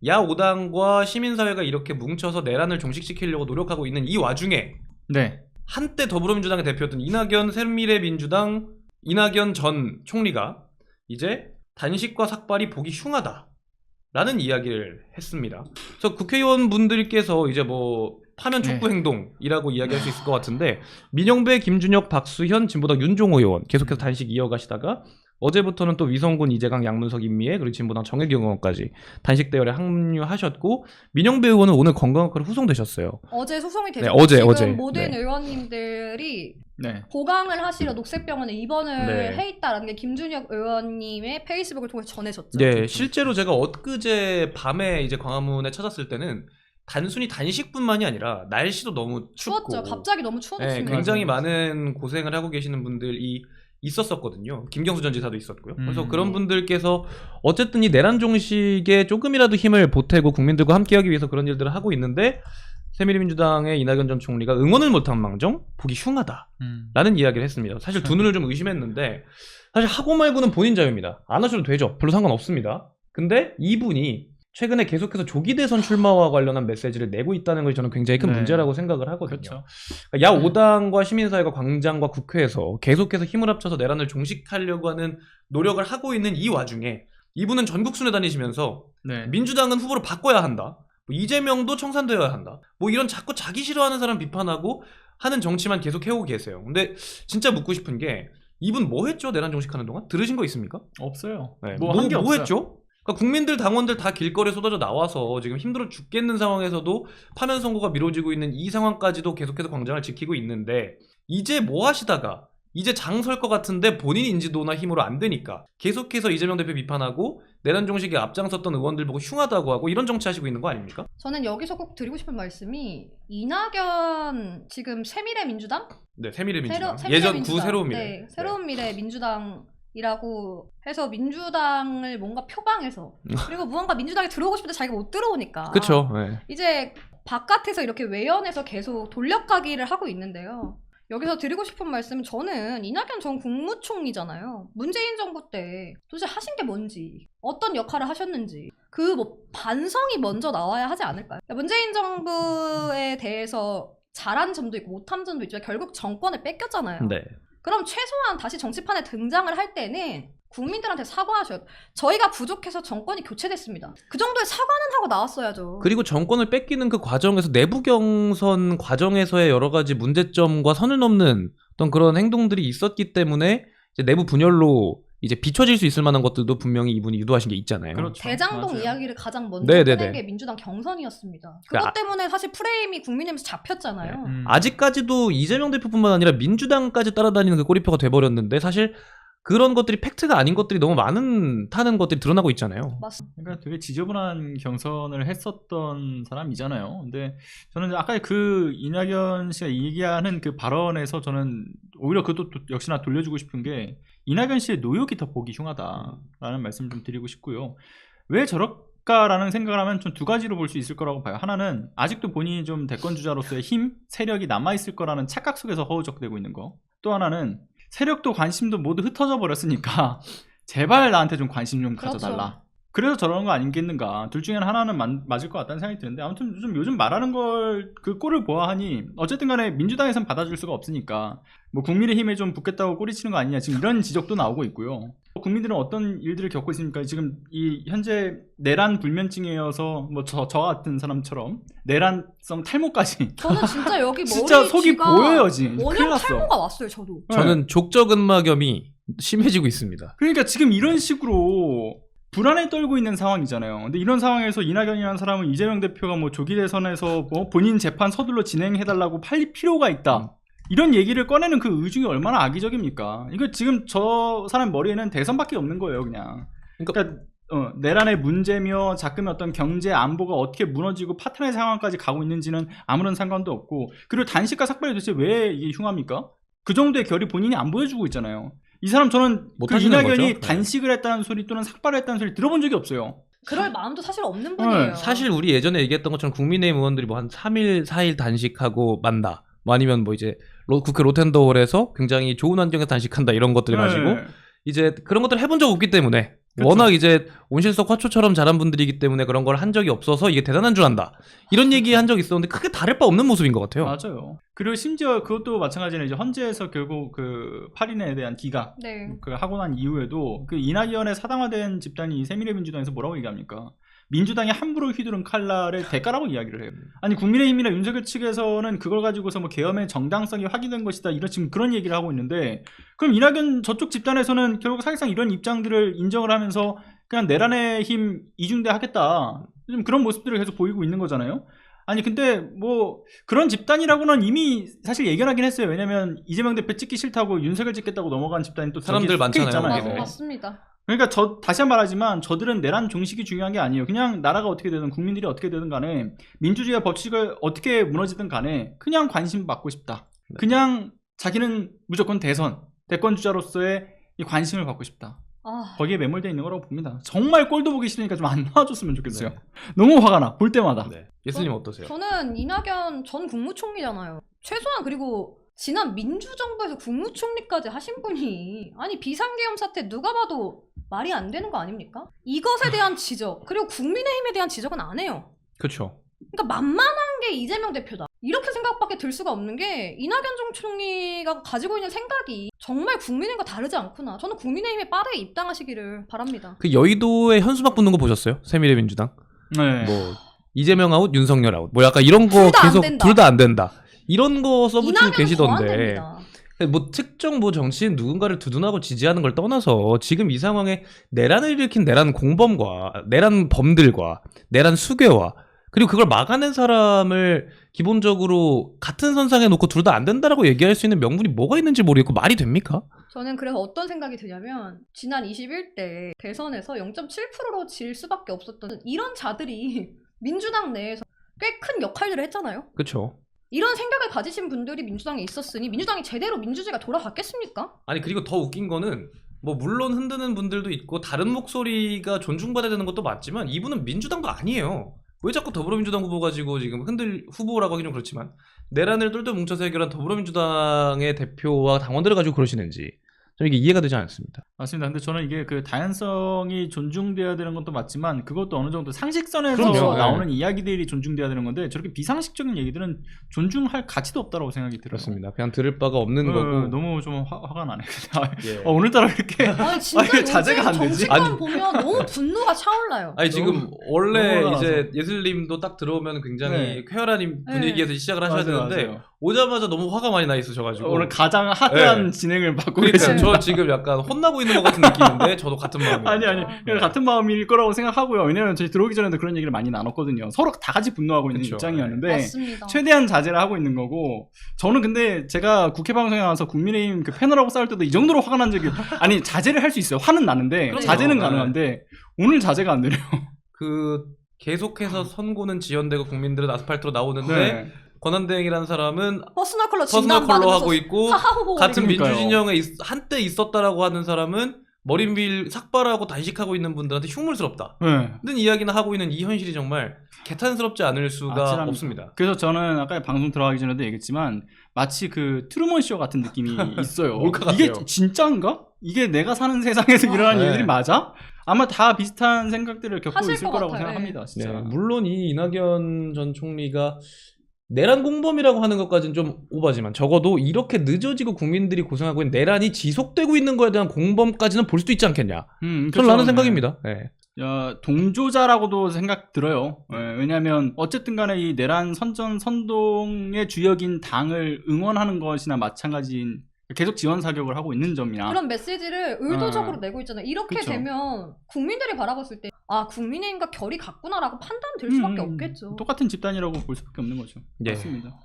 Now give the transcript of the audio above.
야 5당과 시민사회가 이렇게 뭉쳐서 내란을 종식시키려고 노력하고 있는 이 와중에 네. 한때 더불어민주당의 대표였던 이낙연 새미래민주당 이낙연 전 총리가 이제 단식과 삭발이 보기 흉하다라는 이야기를 했습니다. 그래서 국회의원분들께서 이제 뭐 파면 촉구 행동이라고 이야기할 수 있을 것 같은데 민영배, 김준혁, 박수현, 진보당 윤종호 의원 계속해서 단식 이어가시다가 어제부터는 또 위성군, 이재강, 양문석, 임미애 그리고 진보당 정혜경 의원까지 단식 대열에 합류하셨고 민영배 의원은 오늘 건강학과로 후송되셨어요. 어제 소송이 네, 되죠. 어제, 지금 어제. 모든 네. 의원님들이 네. 보강을 하시러 녹색병원에 입원을 네. 해 있다라는 게 김준혁 의원님의 페이스북을 통해서 전해졌죠. 네, 실제로 제가 엊그제 밤에 이제 광화문에 찾았을 때는 단순히 단식뿐만이 아니라 날씨도 너무 춥고 추웠죠. 갑자기 너무 네, 추워졌습니다. 굉장히 많은 고생을 하고 계시는 분들이 있었었거든요. 김경수 전 지사도 있었고요. 그래서 그런 분들께서 어쨌든 이 내란 종식에 조금이라도 힘을 보태고 국민들과 함께하기 위해서 그런 일들을 하고 있는데 새미래민주당의 이낙연 전 총리가 응원을 못한 망정 보기 흉하다라는 이야기를 했습니다. 사실 두 눈을 좀 의심했는데 사실 하고 말고는 본인 자유입니다. 안 하셔도 되죠. 별로 상관없습니다. 근데 이분이 최근에 계속해서 조기 대선 출마와 관련한 메시지를 내고 있다는 것이 저는 굉장히 큰 네. 문제라고 생각을 하거든요. 그렇죠. 야 5당과 시민사회가 광장과 국회에서 계속해서 힘을 합쳐서 내란을 종식하려고 하는 노력을 하고 있는 이 와중에 이분은 전국 순회 다니시면서 네. 민주당은 후보를 바꿔야 한다. 뭐 이재명도 청산되어야 한다. 뭐 이런 자꾸 자기 싫어하는 사람 비판하고 하는 정치만 계속 해오고 계세요. 근데 진짜 묻고 싶은 게 이분 뭐 했죠? 내란 종식하는 동안? 들으신 거 있습니까? 없어요. 네. 뭐 한 게 없어요. 했죠? 그러니까 국민들 당원들 다 길거리에 쏟아져 나와서 지금 힘들어 죽겠는 상황에서도 파면 선고가 미뤄지고 있는 이 상황까지도 계속해서 광장을 지키고 있는데 이제 뭐 하시다가 이제 장 설 것 같은데 본인 인지도나 힘으로 안 되니까 계속해서 이재명 대표 비판하고 내란 종식에 앞장섰던 의원들 보고 흉하다고 하고 이런 정치 하시고 있는 거 아닙니까? 저는 여기서 꼭 드리고 싶은 말씀이 이낙연 지금 새미래민주당? 네, 새미래민주당. 새로- 예전 새미래민주당. 구 새로운 미래. 네, 새로운 미래 민주당이라고 해서 민주당을 뭔가 표방해서 그리고 무언가 민주당에 들어오고 싶은데 자기가 못 들어오니까 그렇죠. 네. 이제 바깥에서 이렇게 외연해서 계속 돌려가기를 하고 있는데요. 여기서 드리고 싶은 말씀은 저는 이낙연 전 국무총리잖아요. 문재인 정부 때 도대체 하신 게 뭔지 어떤 역할을 하셨는지 그 뭐 반성이 먼저 나와야 하지 않을까요? 문재인 정부에 대해서 잘한 점도 있고 못한 점도 있지만 결국 정권을 뺏겼잖아요. 네. 그럼 최소한 다시 정치판에 등장을 할 때는 국민들한테 사과하셔야 돼요. 저희가 부족해서 정권이 교체됐습니다. 그 정도의 사과는 하고 나왔어야죠. 그리고 정권을 뺏기는 그 과정에서 내부 경선 과정에서의 여러 가지 문제점과 선을 넘는 어떤 그런 행동들이 있었기 때문에 이제 내부 분열로 이제 비춰질 수 있을 만한 것들도 분명히 이분이 유도하신 게 있잖아요. 그렇죠. 대장동 맞아요. 이야기를 가장 먼저 네네네. 꺼낸 게 민주당 경선이었습니다. 그것 그러니까 때문에 사실 프레임이 국민의힘에서 잡혔잖아요. 아직까지도 이재명 대표뿐만 아니라 민주당까지 따라다니는 그 꼬리표가 돼버렸는데 사실 그런 것들이 팩트가 아닌 것들이 너무 많다는 것들이 드러나고 있잖아요. 맞습니다. 그러니까 되게 지저분한 경선을 했었던 사람이잖아요. 근데 저는 아까 그 이낙연 씨가 얘기하는 그 발언에서 저는 오히려 그것도 역시나 돌려주고 싶은 게 이낙연 씨의 노역이 더 보기 흉하다라는 말씀 좀 드리고 싶고요. 왜 저럴까라는 생각을 하면 좀 두 가지로 볼 수 있을 거라고 봐요. 하나는 아직도 본인이 좀 대권 주자로서의 힘, 세력이 남아있을 거라는 착각 속에서 허우적대고 있는 거. 또 하나는 세력도 관심도 모두 흩어져 버렸으니까 제발 나한테 좀 관심 좀 가져달라. 그렇죠. 그래서 저러는 거 아니겠는가. 둘 중에 하나는 맞을 것 같다는 생각이 드는데 아무튼 요즘 말하는 걸 그 꼴을 보아하니 어쨌든 간에 민주당에선 받아줄 수가 없으니까 뭐 국민의힘에 좀 붙겠다고 꼬리치는 거 아니냐 지금 이런 지적도 나오고 있고요. 국민들은 어떤 일들을 겪고 있습니까? 지금 이 현재 내란 불면증이어서 뭐 저 같은 사람처럼 내란성 탈모까지 저는 진짜 여기 머리 진짜 속이 보여요 지금. 큰일 원형 났어. 탈모가 왔어요. 저도. 저는 족저근막염이 심해지고 있습니다. 그러니까 지금 이런 식으로 불안에 떨고 있는 상황이잖아요. 근데 이런 상황에서 이낙연이라는 사람은 이재명 대표가 뭐 조기 대선에서 뭐 본인 재판 서둘러 진행해달라고 팔릴 필요가 있다. 이런 얘기를 꺼내는 그 의중이 얼마나 악의적입니까? 이거 지금 저 사람 머리에는 대선밖에 없는 거예요, 그냥. 그러니까 내란의 문제며 자금의 어떤 경제 안보가 어떻게 무너지고 파탄의 상황까지 가고 있는지는 아무런 상관도 없고, 그리고 단식과 삭발이 도대체 왜 이게 흉합니까? 그 정도의 결이 본인이 안 보여주고 있잖아요. 이 사람 저는 그 이낙연이 거죠? 단식을 했다는 소리 또는 삭발을 했다는 소리 들어본 적이 없어요. 그럴 마음도 사실 없는 분이에요. 사실 우리 예전에 얘기했던 것처럼 국민의힘 의원들이 뭐 한 3일, 4일 단식하고 만다. 뭐 아니면 뭐 이제 국회 로텐더홀에서 굉장히 좋은 환경에서 단식한다 이런 것들을 가지고 이제 그런 것들을 해본 적 없기 때문에 그쵸. 워낙 이제 온실석 화초처럼 자란 분들이기 때문에 그런 걸 한 적이 없어서 이게 대단한 줄 안다. 이런 얘기 한 적이 있었는데 크게 다를 바 없는 모습인 것 같아요. 맞아요. 그리고 심지어 그것도 마찬가지로 이제 헌재에서 결국 그 8인에 대한 기각 네. 그 하고 난 이후에도 그 이낙연의 사당화된 집단이 새미래민주당에서 뭐라고 얘기합니까? 민주당이 함부로 휘두른 칼날의 대가라고 이야기를 해요. 아니 국민의힘이나 윤석열 측에서는 그걸 가지고서 뭐 계엄의 정당성이 확인된 것이다 이런 지금 그런 얘기를 하고 있는데 그럼 이낙연 저쪽 집단에서는 결국 사실상 이런 입장들을 인정을 하면서 그냥 내란의 힘 이중대 하겠다 좀 그런 모습들을 계속 보이고 있는 거잖아요. 아니 근데 뭐 그런 집단이라고는 이미 사실 예견하긴 했어요. 왜냐면 이재명 대표 찍기 싫다고 윤석열 찍겠다고 넘어간 집단이 또 사람들 저기에 속해 많잖아요. 있잖아요. 네. 맞습니다. 그러니까 저 다시 한 번 말하지만 저들은 내란 종식이 중요한 게 아니에요. 그냥 나라가 어떻게 되든 국민들이 어떻게 되든 간에 민주주의와 법칙을 어떻게 무너지든 간에 그냥 관심 받고 싶다. 네. 그냥 자기는 무조건 대권 주자로서의 이 관심을 받고 싶다. 아, 거기에 매몰되어 있는 거라고 봅니다. 정말 꼴도 보기 싫으니까 좀 안 나와줬으면 좋겠어요. 네. 너무 화가 나. 볼 때마다. 네. 예수님 어떠세요? 저는 이낙연 전 국무총리잖아요. 최소한 그리고 지난 민주정부에서 국무총리까지 하신 분이 아니 비상계엄 사태 누가 봐도 말이 안 되는 거 아닙니까? 이것에 대한 지적 그리고 국민의힘에 대한 지적은 안 해요. 그렇죠. 그러니까 만만한 게 이재명 대표다. 이렇게 생각밖에 들 수가 없는 게 이낙연 전 총리가 가지고 있는 생각이 정말 국민의힘과 다르지 않구나. 저는 국민의힘에 빠르게 입당하시기를 바랍니다. 그 여의도에 현수막 붙는 거 보셨어요? 새미래민주당. 네. 뭐 이재명 아웃, 윤석열 아웃. 뭐 약간 이런 거 둘다안 계속 된다. 둘 다 안 된다. 이런 거 써붙이고 이낙연은 더안 계시던데. 됩니다. 뭐 특정 뭐 정치인 누군가를 두둔하고 지지하는 걸 떠나서 지금 이 상황에 내란을 일으킨 내란 공범과 내란 범들과 내란 수괴와 그리고 그걸 막아낸 사람을 기본적으로 같은 선상에 놓고 둘 다 안 된다라고 얘기할 수 있는 명분이 뭐가 있는지 모르겠고 말이 됩니까? 저는 그래서 어떤 생각이 드냐면 지난 21대 대선에서 0.7%로 질 수밖에 없었던 이런 자들이 민주당 내에서 꽤 큰 역할들을 했잖아요. 그렇죠. 이런 생각을 가지신 분들이 민주당에 있었으니 민주당이 제대로 민주주의가 돌아갔겠습니까? 아니 그리고 더 웃긴 거는 뭐 물론 흔드는 분들도 있고 다른 목소리가 존중받아야 되는 것도 맞지만 이분은 민주당도 아니에요. 왜 자꾸 더불어민주당 후보 가지고 지금 흔들 후보라고 하기 좀 그렇지만 내란을 똘똘 뭉쳐서 해결한 더불어민주당의 대표와 당원들을 가지고 그러시는지 저는 이게 이해가 되지 않습니다. 맞습니다. 근데 저는 이게 그 다양성이 존중돼야 되는 것도 맞지만 그것도 어느 정도 상식선에서 그럼요. 나오는 이야기들이 존중돼야 되는 건데 저렇게 비상식적인 얘기들은 존중할 가치도 없다고 생각이 들어요. 그렇습니다. 그냥 들을 바가 없는 거고. 너무 좀 화가 나네. 예. 오늘따라 이렇게 아니 진짜 아니, 요즘 자제가 안 되지? 정치권 아니. 보면 너무 분노가 차올라요. 아니 지금 원래 너무 이제 예슬님도 딱 들어오면 굉장히 네. 쾌활한 분위기에서 시작을 하셔야 맞아요, 되는데 맞아요. 오자마자 너무 화가 많이 나 있으셔가지고 오늘 가장 핫한 네. 진행을 받고 그러니까 계시는 저 지금 약간 혼나고 있는 것 같은 느낌인데 저도 같은 마음이에요. 아니 그냥 같은 마음일 거라고 생각하고요. 왜냐면 저희 들어오기 전에도 그런 얘기를 많이 나눴거든요. 서로 다 같이 분노하고 있는 그쵸. 입장이었는데 맞습니다. 최대한 자제를 하고 있는 거고 저는 근데 제가 국회 방송에 나와서 국민의힘 그 패널하고 싸울 때도 이 정도로 화가 난 적이 아니 자제를 할 수 있어요. 화는 나는데 그럼요. 자제는 네. 가능한데 오늘 자제가 안 되네요. 그 계속해서 선고는 지연되고 국민들은 아스팔트로 나오는데 네. 권한대행이라는 사람은 퍼스널 컬러 퍼스널 진단 컬러 받으면서 하고 있고 하하호호 같은 그러니까요. 민주진영에 한때 있었다라고 하는 사람은 머리밀 삭발하고 단식하고 있는 분들한테 흉물스럽다. 네. 는 이야기나 하고 있는 이 현실이 정말 개탄스럽지 않을 수가 아찔합니다. 없습니다. 그래서 저는 아까 방송 들어가기 전에도 얘기했지만 마치 그 트루먼 쇼 같은 느낌이 있어요. 몰카 이게 같아요. 진짜인가? 이게 내가 사는 세상에서 일어나는 네. 일들이 맞아? 아마 다 비슷한 생각들을 겪고 하실 있을 것 거라고 같아요. 생각합니다. 진짜. 네, 물론 이 이낙연 전 총리가 내란 공범이라고 하는 것까지는 좀 오바지만 적어도 이렇게 늦어지고 국민들이 고생하고 있는 내란이 지속되고 있는 거에 대한 공범까지는 볼 수도 있지 않겠냐. 저는 그렇죠. 나는 네. 생각입니다. 네. 동조자라고도 생각 들어요. 왜냐하면 어쨌든 간에 이 내란 선동의 주역인 당을 응원하는 것이나 마찬가지인 계속 지원 사격을 하고 있는 점이나 그런 메시지를 의도적으로 내고 있잖아요. 이렇게 그쵸. 되면 국민들이 바라봤을 때 아 국민의힘과 결이 같구나라고 판단될 수밖에 없겠죠. 똑같은 집단이라고 볼 수밖에 없는 거죠. 예. 맞습니다.